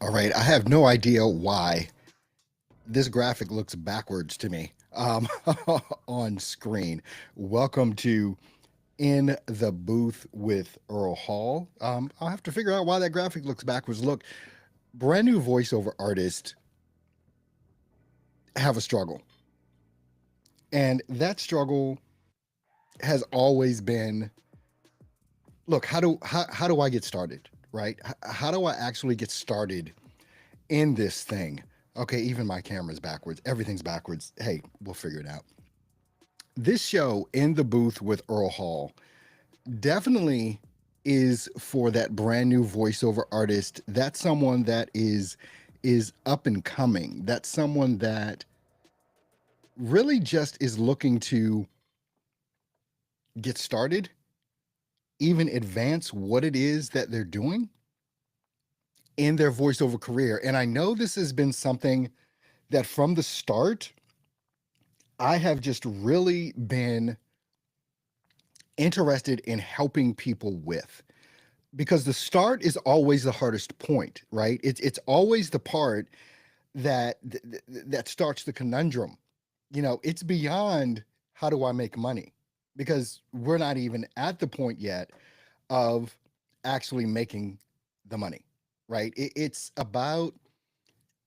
All right, I have no idea why this graphic looks backwards to me on screen. Welcome to In the Booth with Earl Hall. I'll have to figure out why that graphic looks backwards. Look, brand new voiceover artists have a struggle, and that struggle has always been, look, how do I get started, right? How do I actually get started in this thing? Okay, even my camera's backwards. Everything's backwards. Hey, we'll figure it out. This show, In the Booth with Earl Hall, definitely is for that brand new voiceover artist. That's someone that is up and coming. That's someone that really just is looking to get started, even advance what it is that they're doing in their voiceover career. And I know this has been something that from the start I have just really been interested in helping people with, because the start is always the hardest point, right? It's always the part that starts the conundrum. It's beyond how do I make money, because we're not even at the point yet of actually making the money, right? It's about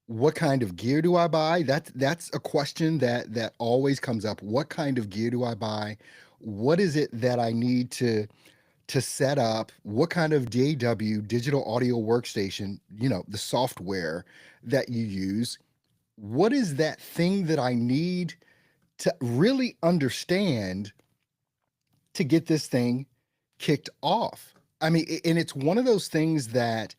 what kind of gear do I buy? That's a question that always comes up. What kind of gear do I buy? What is it that I need to set up? What kind of DAW, digital audio workstation, the software that you use? What is that thing that I need to really understand to get this thing kicked off? I mean, and it's one of those things that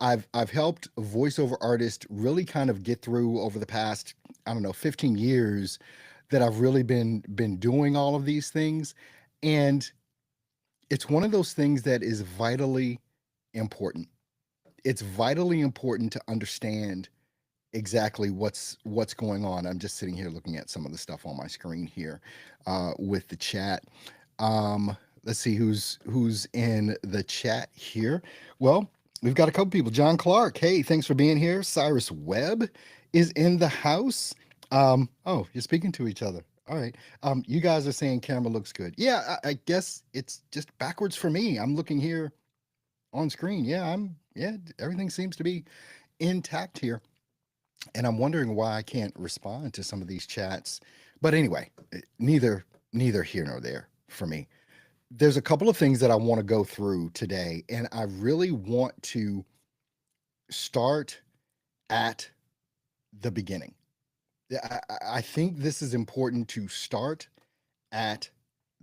I've helped voiceover artists really kind of get through over the past, I don't know, 15 years that I've really been doing all of these things. And it's one of those things that is vitally important. It's vitally important to understand exactly what's going on. I'm just sitting here looking at some of the stuff on my screen here with the chat. Let's see who's in the chat here. Well, we've got a couple people. John Clark, hey, thanks for being here. Cyrus Webb is in the house. Oh, you're speaking to each other. All right. You guys are saying camera looks good. Yeah, I guess it's just backwards for me. I'm looking here on screen. Yeah, everything seems to be intact here. And I'm wondering why I can't respond to some of these chats. But anyway, neither here nor there for me. There's a couple of things that I want to go through today, and I really want to start at the beginning. I think this is important to start at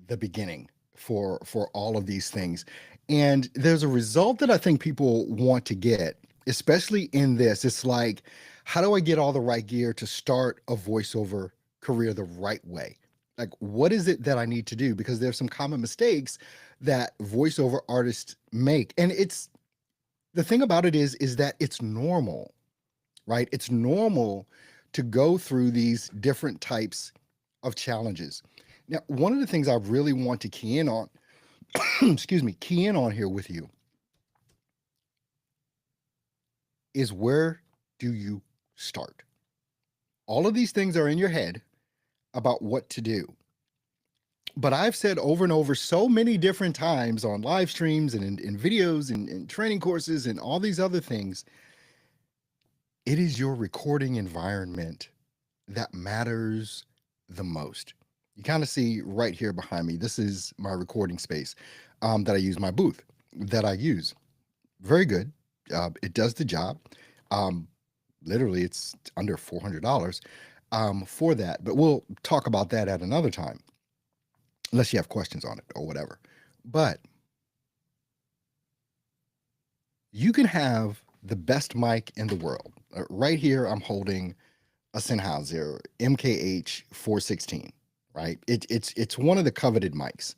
the beginning for all of these things. And there's a result that I think people want to get, especially in this. It's like, how do I get all the right gear to start a voiceover career the right way? Like, what is it that I need to do? Because there's some common mistakes that voiceover artists make. And it's the thing about it is that it's normal, right? It's normal to go through these different types of challenges. Now, one of the things I really want to key in on, key in on here with you is, where do you start? All of these things are in your head about what to do. But I've said over and over so many different times on live streams and in videos and in training courses and all these other things, it is your recording environment that matters the most. You kind of see right here behind me, this is my recording space that I use, my booth that I use. Very good. It does the job. Literally, it's under $400 for that. But we'll talk about that at another time, unless you have questions on it or whatever. But you can have the best mic in the world. Right here, I'm holding a Sennheiser MKH 416, right? It's one of the coveted mics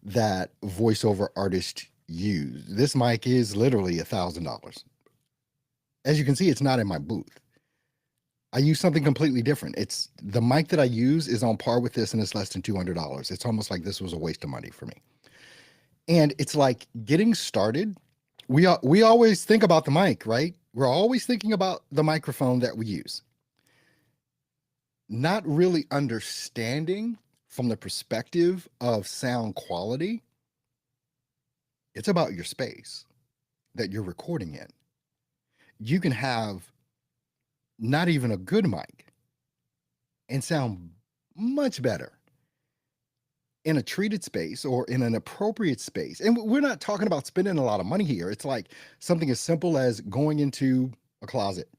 that voiceover artists use. This mic is literally $1,000. As you can see, it's not in my booth. I use something completely different. It's the mic that I use is on par with this, and it's less than $200. It's almost like this was a waste of money for me. And it's like getting started. We always think about the mic, right? We're always thinking about the microphone that we use, not really understanding from the perspective of sound quality. It's about your space that you're recording in. You can have not even a good mic and sound much better in a treated space or in an appropriate space. And we're not talking about spending a lot of money here. It's like something as simple as going into a closet,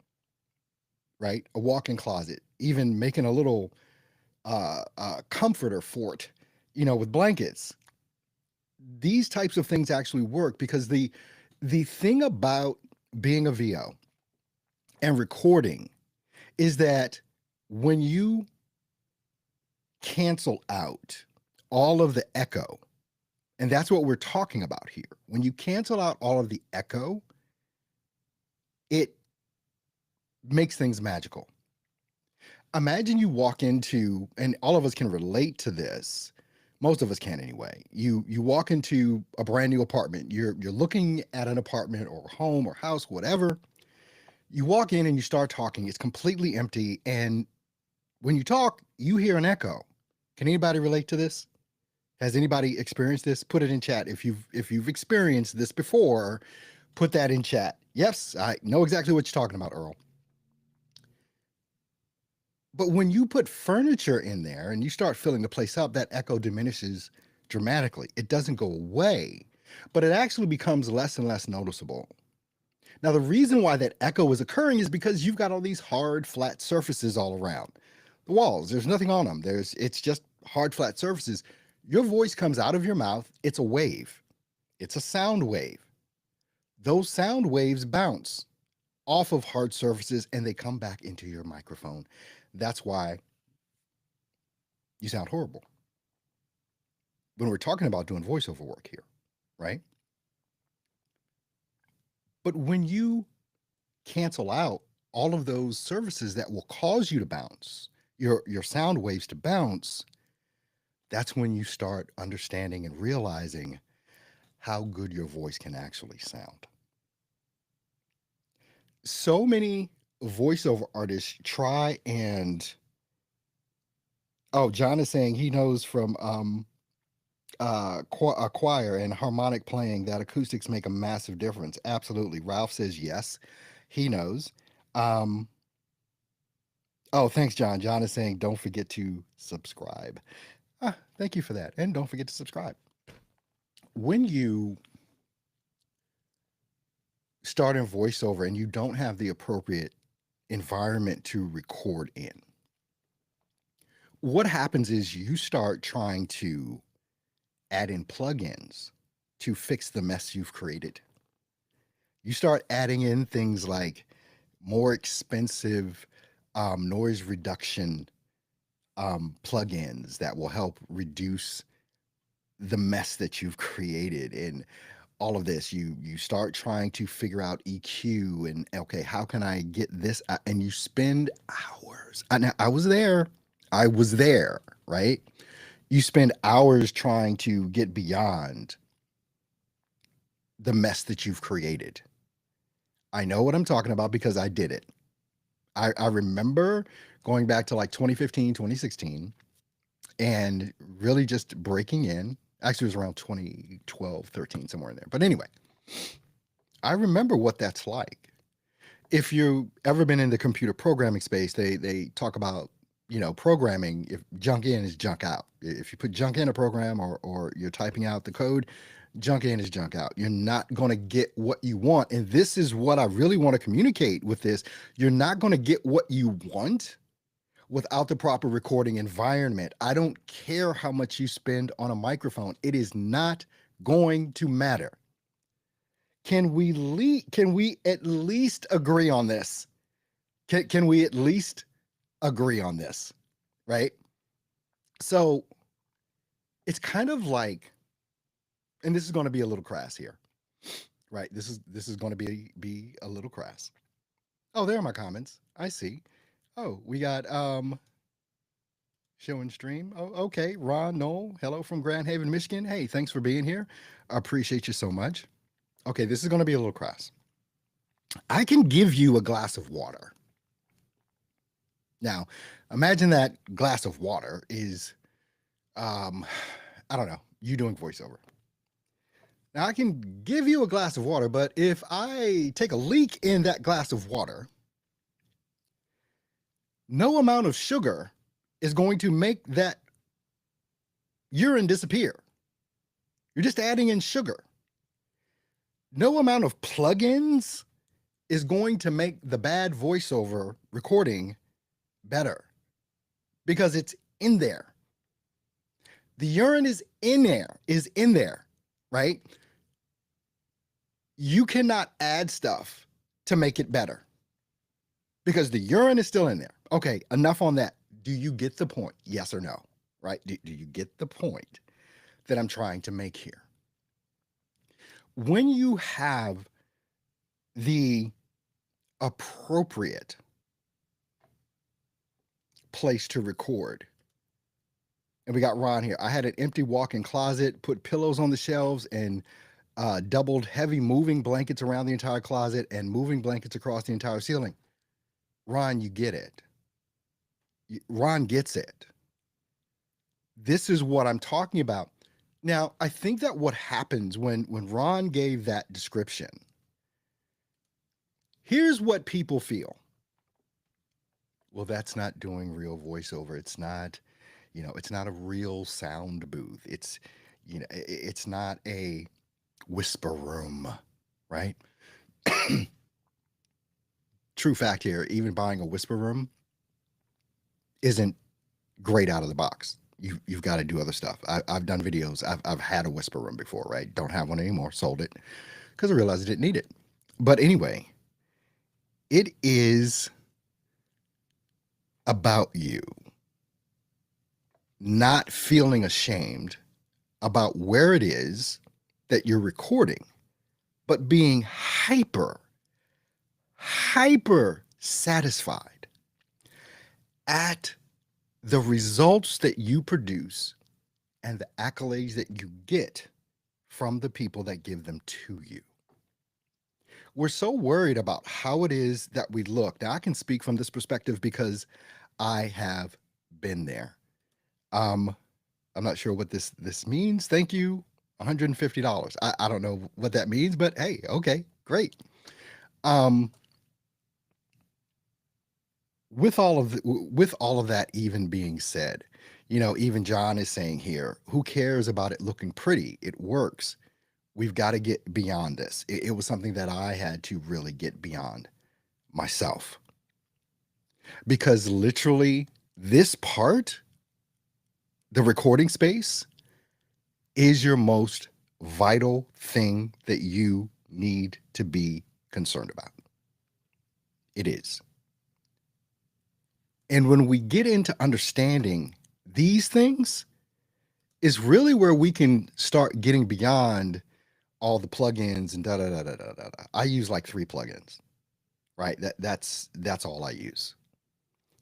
right? A walk-in closet, even making a little comforter fort, with blankets. These types of things actually work because the thing about being a VO and recording is that when you cancel out all of the echo, and that's what we're talking about here. When you cancel out all of the echo, it makes things magical. Imagine you walk into, and all of us can relate to this. Most of us can anyway. You walk into a brand new apartment. You're looking at an apartment or home or house, whatever. You walk in and you start talking. It's completely empty, and when you talk, you hear an echo. Can anybody relate to this? Has anybody experienced this? Put it in chat if you've experienced this before. Put that in chat. Yes, I know exactly what you're talking about, Earl. But when you put furniture in there and you start filling the place up, that echo diminishes dramatically. It doesn't go away, but it actually becomes less and less noticeable. Now, the reason why that echo is occurring is because you've got all these hard, flat surfaces all around. The walls, there's nothing on them. It's just hard, flat surfaces. Your voice comes out of your mouth. It's a wave. It's a sound wave. Those sound waves bounce off of hard surfaces and they come back into your microphone. That's why you sound horrible when we're talking about doing voiceover work here, right? But when you cancel out all of those surfaces that will cause you to bounce, your sound waves to bounce, that's when you start understanding and realizing how good your voice can actually sound. So many voiceover artists try and John is saying he knows from a choir and harmonic playing that acoustics make a massive difference. Absolutely. Ralph says yes, he knows. Um, oh, thanks, John. John is saying don't forget to subscribe. Thank you for that. And don't forget to subscribe. When you start in voiceover and you don't have the appropriate environment to record in, what happens is you start trying to add in plugins to fix the mess you've created. You start adding in things like more expensive noise reduction plugins that will help reduce the mess that you've created and all of this. You start trying to figure out EQ and okay, how can I get this and you spend hours. I was there, right? You spend hours trying to get beyond the mess that you've created. I know what I'm talking about because I did it. I remember going back to like 2015, 2016, and really just breaking in. Actually, it was around 2012, 13, somewhere in there. But anyway, I remember what that's like. If you've ever been in the computer programming space, they talk about, programming, if junk in is junk out. If you put junk in a program or you're typing out the code, junk in is junk out. You're not going to get what you want. And this is what I really want to communicate with this. You're not going to get what you want without the proper recording environment. I don't care how much you spend on a microphone. It is not going to matter. Can we at least agree on this? Can we at least agree on this? Right? So it's kind of like, and this is going to be a little crass here, right? This is going to be a little crass. Oh, there are my comments. I see. Oh, we got show and stream. Oh, okay. Ron Knoll, hello from Grand Haven, Michigan. Hey, thanks for being here. I appreciate you so much. Okay, this is going to be a little crass. I can give you a glass of water. Now, imagine that glass of water is, um, I don't know, you doing voiceover. Now, I can give you a glass of water, but if I take a leak in that glass of water, no amount of sugar is going to make that urine disappear. You're just adding in sugar. No amount of plugins is going to make the bad voiceover recording better because it's in there. The urine is in there, right? You cannot add stuff to make it better because the urine is still in there. Okay, enough on that. Do you get the point? Yes or no? Right? Do you get the point that I'm trying to make here? When you have the appropriate place to record, and we got Ron here. I had an empty walk-in closet, put pillows on the shelves, and doubled heavy moving blankets around the entire closet and moving blankets across the entire ceiling. Ron, you get it. Ron gets it. This is what I'm talking about. Now, I think that what happens when Ron gave that description, here's what people feel. Well, that's not doing real voiceover. It's not, it's not a real sound booth. It's, it's not a whisper room, right? True fact here, even buying a whisper room isn't great out of the box. You've got to do other stuff. I've done videos. I've had a whisper room before, right? Don't have one anymore. Sold it because I realized I didn't need it. But anyway, it is about you not feeling ashamed about where it is that you're recording, but being hyper satisfied at the results that you produce and the accolades that you get from the people that give them to you. We're so worried about how it is that we look. Now, I can speak from this perspective because I have been there. I'm not sure what this means. Thank you. $150. I don't know what that means, but hey, okay, great. With all of that even being said, even John is saying here, who cares about it looking pretty? It works. We've got to get beyond this. It was something that I had to really get beyond myself. Because literally this part, the recording space, is your most vital thing that you need to be concerned about. It is. And when we get into understanding these things, is really where we can start getting beyond all the plugins and da da da da da da. I use like 3 plugins, right? That's all I use.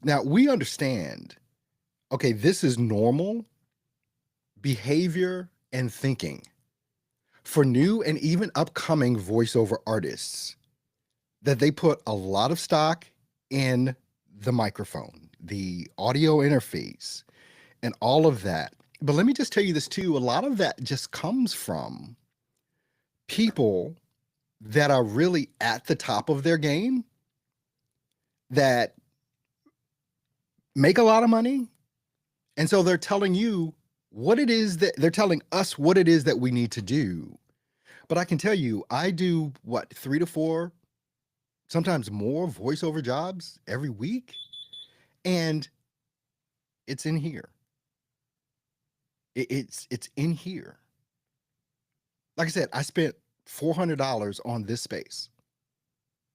Now we understand, okay, this is normal behavior and thinking for new and even upcoming voiceover artists, that they put a lot of stock in the microphone, the audio interface, and all of that. But let me just tell you this too, a lot of that just comes from people that are really at the top of their game, that make a lot of money. And so they're telling you what it is that they're telling us what it is that we need to do. But I can tell you, I do what, 3 to 4, sometimes more voiceover jobs every week. And it's in here. It's in here. Like I said, I spent $400 on this space.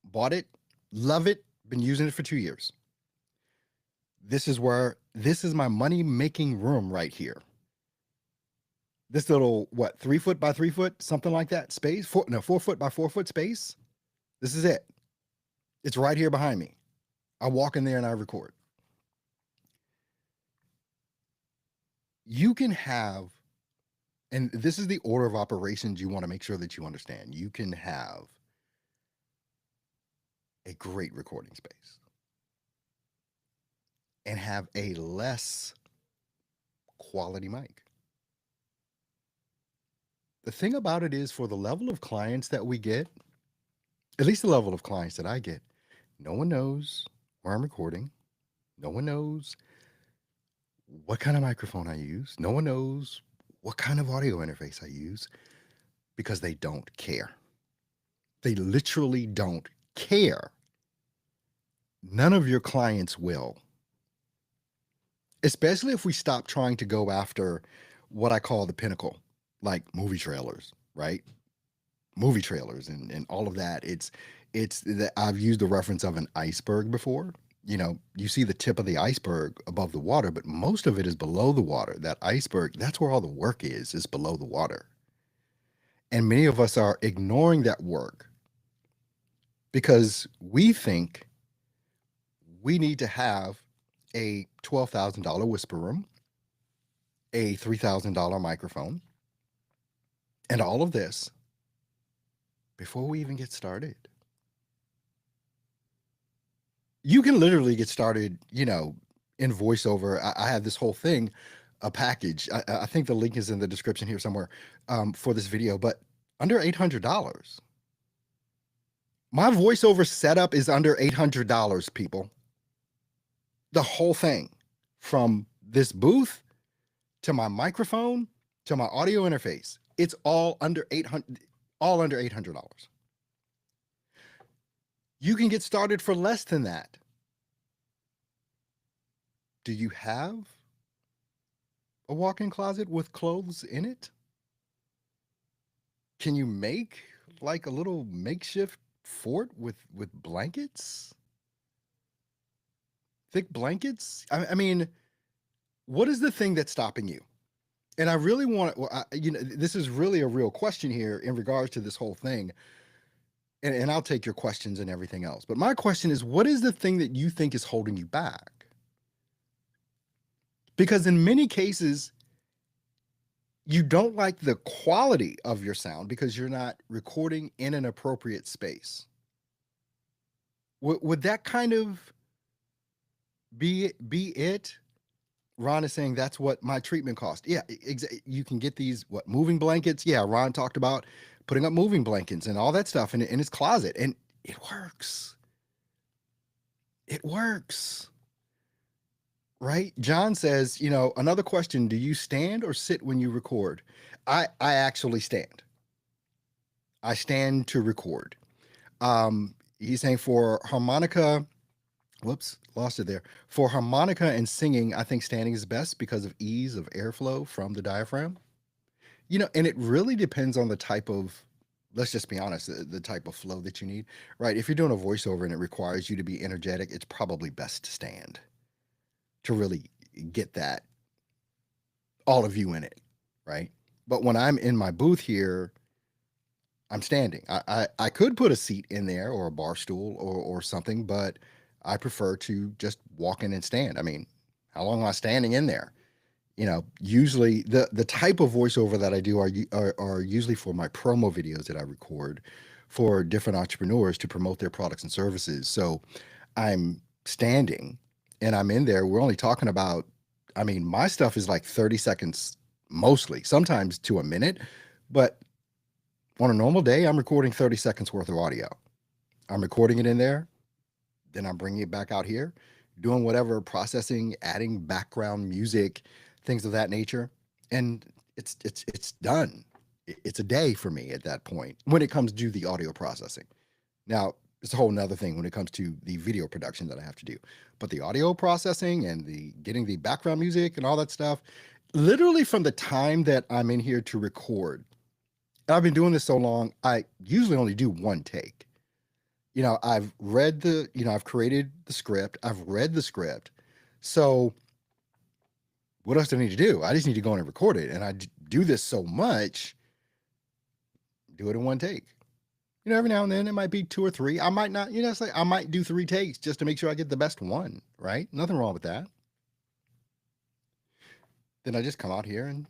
Bought it, love it, been using it for 2 years. This is my money-making room right here. This little, what, 3 foot by 3 foot, something like that space, 4 foot by 4 foot space. This is it. It's right here behind me. I walk in there and I record. You can have, and this is the order of operations you want to make sure that you understand. You can have a great recording space and have a less quality mic. The thing about it is, for the level of clients that we get, at least the level of clients that I get, no one knows where I'm recording. No one knows what kind of microphone I use. No one knows what kind of audio interface I use because they don't care. They literally don't care. None of your clients will, especially if we stop trying to go after what I call the pinnacle, like movie trailers, right? Movie trailers and all of that. It's that I've used the reference of an iceberg before. You see the tip of the iceberg above the water, but most of it is below the water. That iceberg, that's where all the work is below the water. And many of us are ignoring that work because we think we need to have a $12,000 whisper room, a $3,000 microphone, and all of this before we even get started. You can literally get started, in voiceover. I have this whole thing, a package. I think the link is in the description here somewhere for this video, but under $800. My voiceover setup is under $800, people. The whole thing, from this booth to my microphone to my audio interface, it's all under $800. You can get started for less than that. Do you have a walk-in closet with clothes in it? Can you make like a little makeshift fort with blankets? Thick blankets? I mean, what is the thing that's stopping you? And I really want, this is really a real question here in regards to this whole thing. And I'll take your questions and everything else. But my question is, what is the thing that you think is holding you back? Because in many cases, you don't like the quality of your sound because you're not recording in an appropriate space. Would that kind of be it? Ron is saying that's what my treatment cost. Yeah, you can get these moving blankets. Yeah, Ron talked about putting up moving blankets and all that stuff in his closet, and it works. It works. Right? John says, another question, do you stand or sit when you record? I actually stand. I stand to record. He's saying for harmonica, whoops, lost it there. For harmonica and singing, I think standing is best because of ease of airflow from the diaphragm. And it really depends on the type of, let's just be honest, the type of flow that you need, right? If you're doing a voiceover and it requires you to be energetic, it's probably best to stand to really get that, all of you in it, right? But when I'm in my booth here, I'm standing. I could put a seat in there or a bar stool or something, but I prefer to just walk in and stand. I mean, how long am I standing in there? Usually the type of voiceover that I do are usually for my promo videos that I record for different entrepreneurs to promote their products and services. So I'm standing and I'm in there. We're only talking about, I mean, my stuff is like 30 seconds mostly, sometimes to a minute, but on a normal day, I'm recording 30 seconds worth of audio. I'm recording it in there, then I'm bringing it back out here, doing whatever processing, adding background music, things of that nature, and it's done. It's a day for me at that point when it comes to the audio processing. Now, it's a whole nother thing when it comes to the video production that I have to do. But the audio processing and the getting the background music and all that stuff, literally from the time that I'm in here to record, I've been doing this so long, I usually only do one take. I've read I've created the script, I've read the script. So what else do I need to do? I just need to go in and record it. And I do this so much, do it in one take. Every now and then it might be two or three. I might not, it's like I might do 3 takes just to make sure I get the best one, right? Nothing wrong with that. Then I just come out here and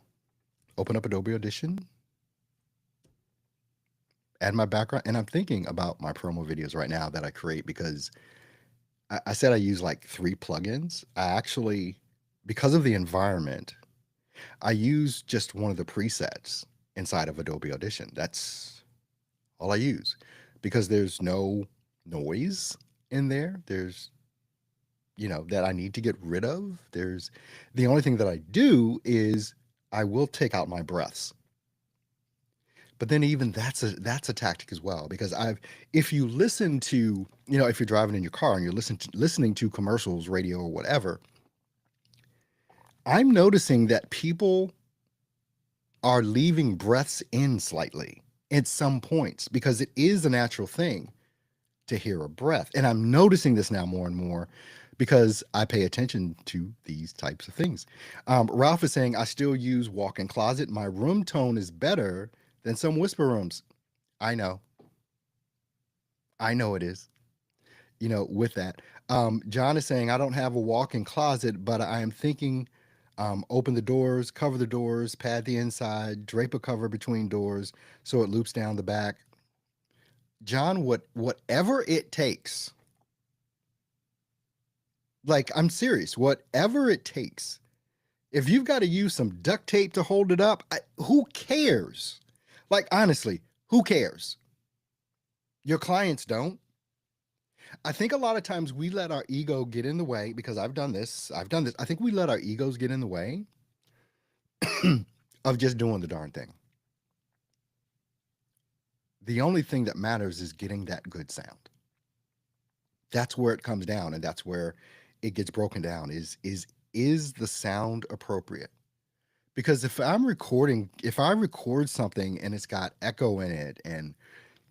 open up Adobe Audition, add my background. And I'm thinking about my promo videos right now that I create because I said I use like 3 plugins. I actually, because of the environment, I use just one of the presets inside of Adobe Audition. That's all I use because there's no noise in there. There's, that I need to get rid of. There's the only thing that I do is I will take out my breaths. But then even that's a tactic as well because if you listen to, if you're driving in your car and you're listening to commercials, radio or whatever, I'm noticing that people are leaving breaths in slightly at some points because it is a natural thing to hear a breath. And I'm noticing this now more and more because I pay attention to these types of things. Ralph is saying, I still use walk-in closet. My room tone is better than some whisper rooms. I know. I know it is. With that. John is saying, I don't have a walk-in closet, but I am thinking open the doors, cover the doors, pad the inside, drape a cover between doors so it loops down the back. John, whatever it takes, like I'm serious, whatever it takes. If you've got to use some duct tape to hold it up, who cares? Like honestly, who cares? Your clients don't. I think a lot of times we let our ego get in the way because I've done this. I think we let our egos get in the way of just doing the darn thing. The only thing that matters is getting that good sound. That's where it comes down, and that's where it gets broken down. Is the sound appropriate? Because if I record something and it's got echo in it and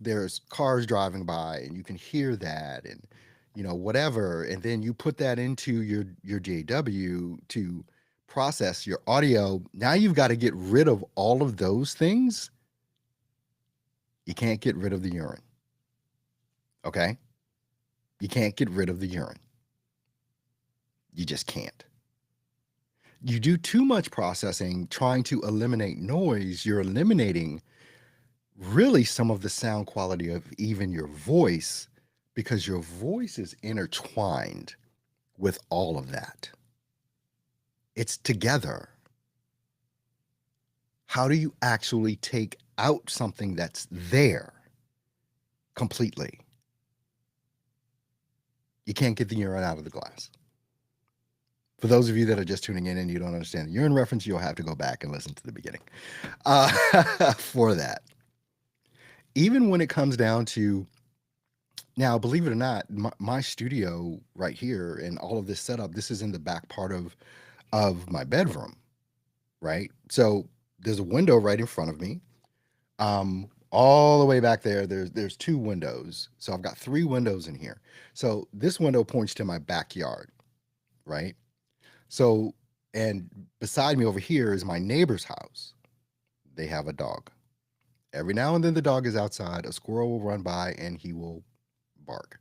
there's cars driving by and you can hear that and whatever, and then you put that into your JW to process your audio, now you've got to get rid of all of those things. You can't get rid of the urine. Okay? You can't get rid of the urine. You just can't. You do too much processing trying to eliminate noise, you're eliminating really some of the sound quality of even your voice because your voice is intertwined with all of that. It's together. How do you actually take out something that's there completely? You can't get the urine out of the glass. For those of you that are just tuning in and you don't understand the urine reference, you'll have to go back and listen to the beginning for that. Even when it comes down to, now, believe it or not, my studio right here and all of this setup, this is in the back part of my bedroom, right? So there's a window right in front of me. All the way back there's 2 windows. So I've got 3 windows in here. So this window points to my backyard, right? So, and beside me over here is my neighbor's house. They have a dog. Every now and then the dog is outside, a squirrel will run by and he will bark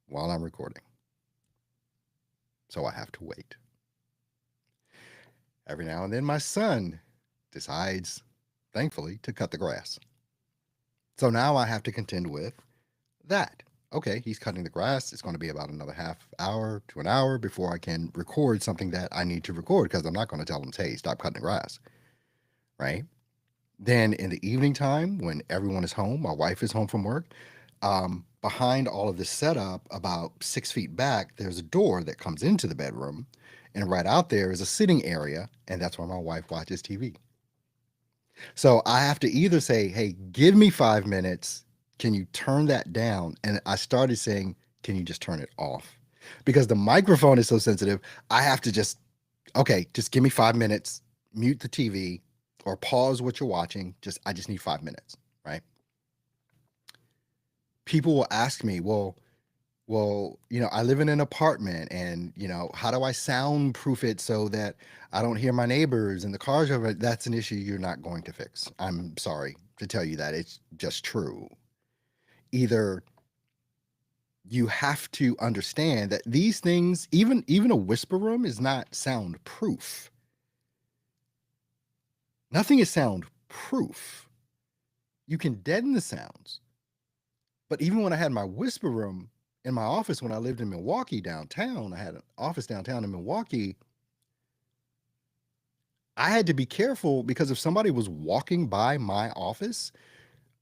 while I'm recording. So I have to wait. Every now and then my son decides, thankfully, to cut the grass. So now I have to contend with that. Okay, he's cutting the grass. It's going to be about another half hour to an hour before I can record something that I need to record because I'm not going to tell him, hey, stop cutting the grass, right? Then in the evening time, when everyone is home, my wife is home from work, behind all of this setup, about 6 feet back, there's a door that comes into the bedroom. And right out there is a sitting area, and that's where my wife watches TV. So I have to either say, hey, give me 5 minutes. Can you turn that down? And I started saying, can you just turn it off? Because the microphone is so sensitive, I have to just give me 5 minutes, mute the TV or pause what you're watching. I just need 5 minutes, right? People will ask me, well, I live in an apartment and, how do I soundproof it so that I don't hear my neighbors and the cars over? That's an issue you're not going to fix. I'm sorry to tell you that. It's just true. Either you have to understand that these things, even a whisper room is not soundproof. Nothing is soundproof. You can deaden the sounds. But even when I had my whisper room in my office when I lived in Milwaukee downtown, I had an office downtown in Milwaukee. I had to be careful because if somebody was walking by my office,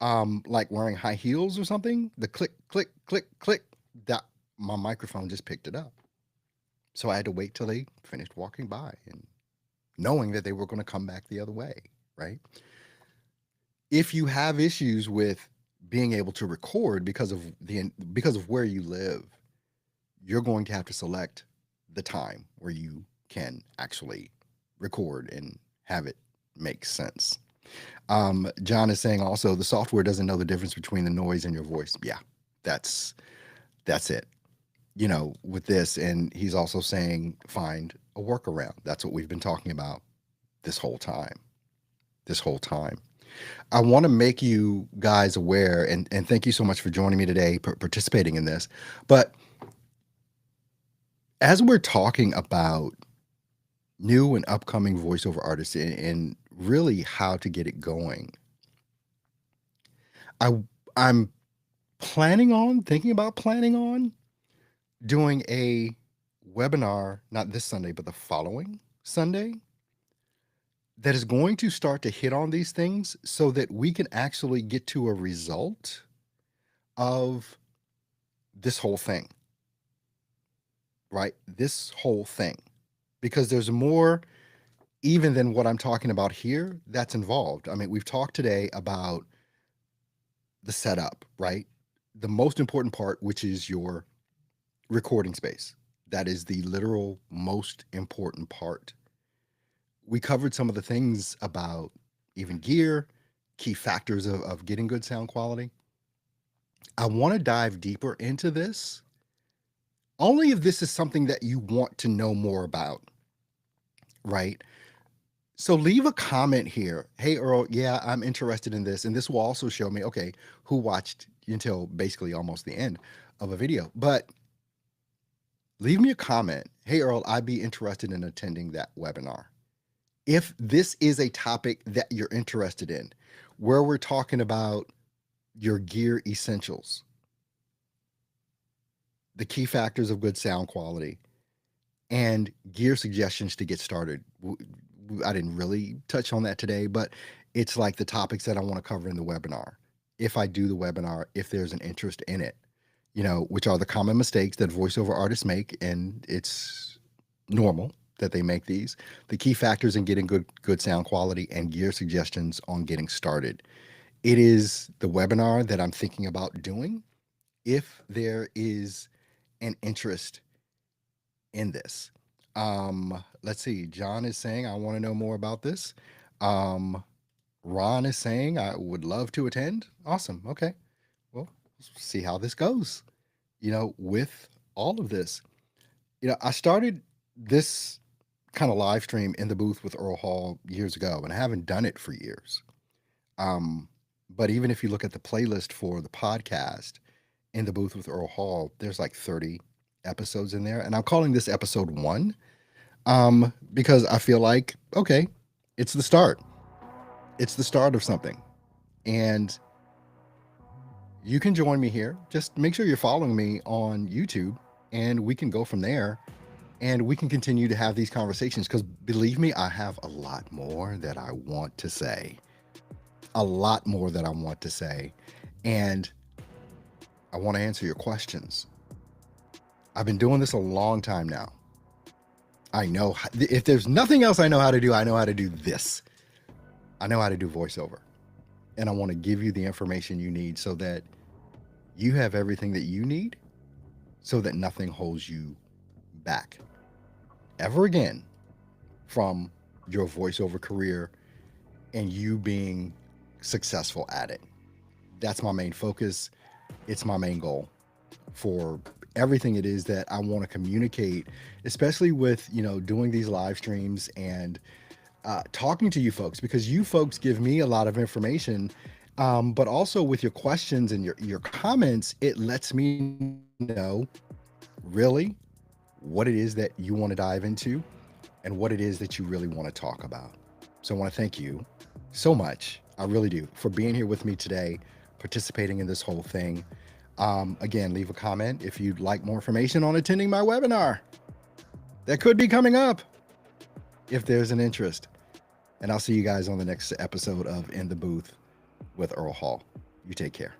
like wearing high heels or something, the click, click, click, click, that my microphone just picked it up. So I had to wait till they finished walking by and knowing that they were going to come back the other way, right? If you have issues with being able to record because of where you live, you're going to have to select the time where you can actually record and have it make sense. John is saying also the software doesn't know the difference between the noise and your voice. Yeah, that's it. You know, with this, and he's also saying find a workaround. That's what we've been talking about this whole time. This whole time. I want to make you guys aware, and thank you so much for joining me today, participating in this. But as we're talking about new and upcoming voiceover artists and really how to get it going, I'm thinking about planning on doing a webinar, not this Sunday, but the following Sunday, that is going to start to hit on these things so that we can actually get to a result of this whole thing, right? This whole thing, because there's more even than what I'm talking about here that's involved. I mean, we've talked today about the setup, right? The most important part, which is your recording space. That is the literal most important part. We covered some of the things about even gear, key factors of getting good sound quality. I want to dive deeper into this only if this is something that you want to know more about, right? So leave a comment here. Hey, Earl, yeah, I'm interested in this. And this will also show me, okay, who watched until basically almost the end of a video. But leave me a comment. Hey, Earl, I'd be interested in attending that webinar. If this is a topic that you're interested in, where we're talking about your gear essentials, the key factors of good sound quality, and gear suggestions to get started. I didn't really touch on that today, but it's like the topics that I want to cover in the webinar. If I do the webinar, if there's an interest in it, you know, which are the common mistakes that voiceover artists make, and it's normal that they make these. The key factors in getting good sound quality and gear suggestions on getting started. It is the webinar that I'm thinking about doing if there is an interest in this. Let's see. John is saying, I want to know more about this. Ron is saying, I would love to attend. Awesome. Okay. Well, see how this goes. You know, with all of this, you know, I started this kind of live stream in the booth with Earl Hall years ago, and I haven't done it for years. But even if you look at the playlist for the podcast in the booth with Earl Hall, there's like 30 episodes in there, and I'm calling this episode 1 because I feel like, okay, it's the start. It's the start of something. And you can join me here. Just make sure you're following me on YouTube, and we can go from there, and we can continue to have these conversations, because believe me, I have a lot more that I want to say. A lot more that I want to say. And I want to answer your questions. I've been doing this a long time now. I know if there's nothing else I know how to do, I know how to do this. I know how to do voiceover. And I want to give you the information you need so that you have everything that you need, so that nothing holds you back ever again from your voiceover career and you being successful at it. That's my main focus. It's my main goal for everything it is that I want to communicate, especially with, you know, doing these live streams and talking to you folks, because you folks give me a lot of information, but also with your questions and your comments, it lets me know really what it is that you want to dive into and what it is that you really want to talk about. So I want to thank you so much I really do, for being here with me today, participating in this whole thing. Again, leave a comment if you'd like more information on attending my webinar that could be coming up if there's an interest. And I'll see you guys on the next episode of In the Booth with Earl Hall. You take care.